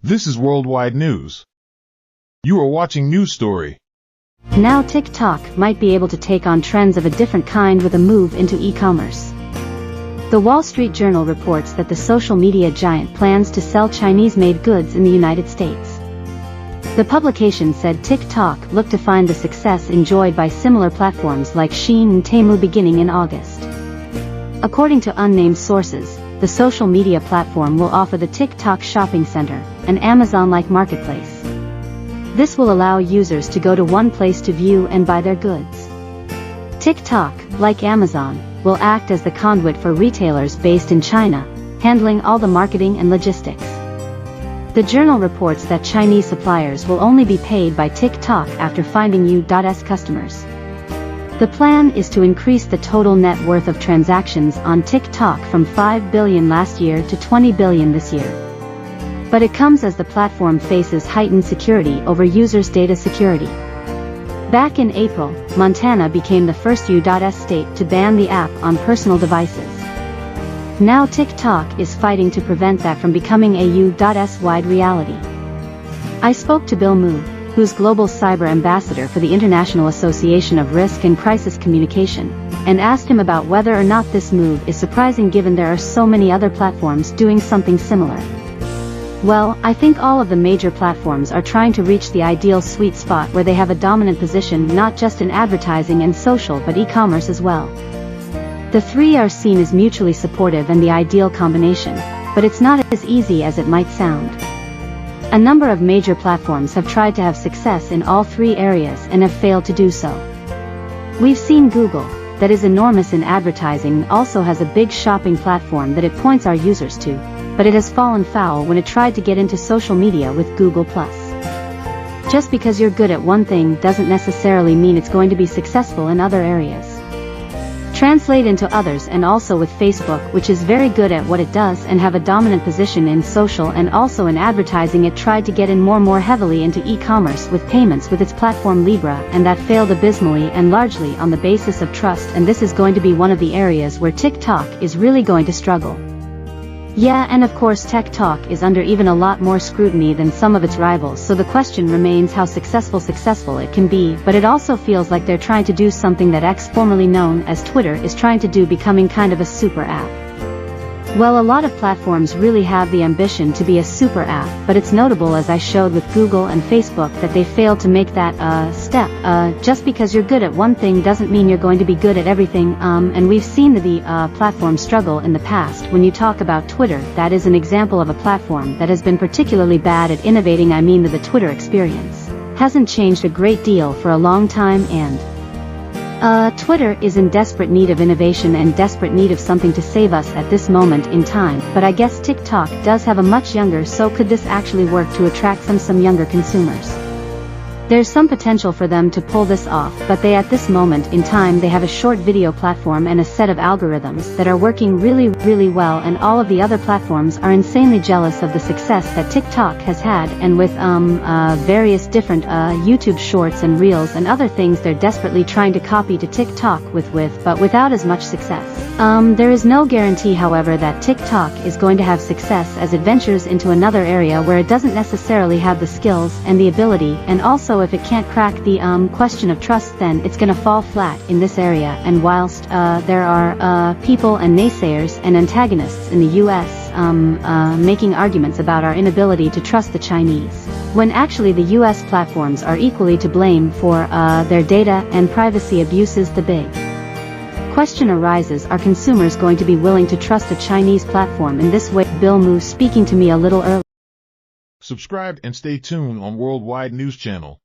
This is Worldwide News. You are watching News Story. Now TikTok might be able to take on trends of a different kind with a move into e-commerce. The Wall Street Journal reports that the social media giant plans to sell Chinese-made goods in the United States. The publication said TikTok looked to find the success enjoyed by similar platforms like Shein and Temu beginning in August. According to unnamed sources, the social media platform will offer the TikTok Shopping Center, an Amazon-like marketplace. This will allow users to go to one place to view and buy their goods. TikTok, like Amazon, will act as the conduit for retailers based in China, handling all the marketing and logistics. The journal reports that Chinese suppliers will only be paid by TikTok after finding U.S customers. The plan is to increase the total net worth of transactions on TikTok from $5 billion last year to $20 billion this year. But it comes as the platform faces heightened security over users' data security. Back in April, Montana became the first U.S. state to ban the app on personal devices. Now TikTok is fighting to prevent that from becoming a U.S.-wide reality. I spoke to Bill Mu, who's Global Cyber Ambassador for the International Association of Risk and Crisis Communication, and asked him about whether or not this move is surprising given there are so many other platforms doing something similar. Well, I think all of the major platforms are trying to reach the ideal sweet spot where they have a dominant position not just in advertising and social but e-commerce as well. The three are seen as mutually supportive and the ideal combination, but it's not as easy as it might sound. A number of major platforms have tried to have success in all three areas and have failed to do so. We've seen Google, that is enormous in advertising, also has a big shopping platform that it points our users to, but it has fallen foul when it tried to get into social media with Google+. Just because you're good at one thing doesn't necessarily mean it's going to be successful in other areas. Translate into others, and also with Facebook, which is very good at what it does and have a dominant position in social and also in advertising. It tried to get in more heavily into e-commerce with payments with its platform Libra, and that failed abysmally and largely on the basis of trust, and this is going to be one of the areas where TikTok is really going to struggle. Yeah, and of course TikTok is under even a lot more scrutiny than some of its rivals, so the question remains how successful it can be, but it also feels like they're trying to do something that X, formerly known as Twitter, is trying to do, becoming kind of a super app. Well, a lot of platforms really have the ambition to be a super app, but it's notable, as I showed with Google and Facebook, that they failed to make that step. Just because you're good at one thing doesn't mean you're going to be good at everything, and we've seen the platform struggle in the past. When you talk about Twitter, that is an example of a platform that has been particularly bad at innovating. I mean, the Twitter experience hasn't changed a great deal for a long time, and Twitter is in desperate need of innovation and desperate need of something to save us at this moment in time, but I guess TikTok does have a much younger, so could this actually work to attract some younger consumers? There's some potential for them to pull this off, but at this moment in time they have a short video platform and a set of algorithms that are working really well, and all of the other platforms are insanely jealous of the success that TikTok has had, and with various different YouTube shorts and reels and other things they're desperately trying to copy to TikTok but without as much success. There is no guarantee, however, that TikTok is going to have success as it ventures into another area where it doesn't necessarily have the skills and the ability, and also if it can't crack the question of trust, then it's gonna fall flat in this area. And whilst there are people and naysayers and antagonists in the US making arguments about our inability to trust the Chinese, when actually the US platforms are equally to blame for their data and privacy abuses, the big question arises, are consumers going to be willing to trust a Chinese platform in this way? Bill Mu speaking to me a little earlier. Subscribe and stay tuned on Worldwide News Channel.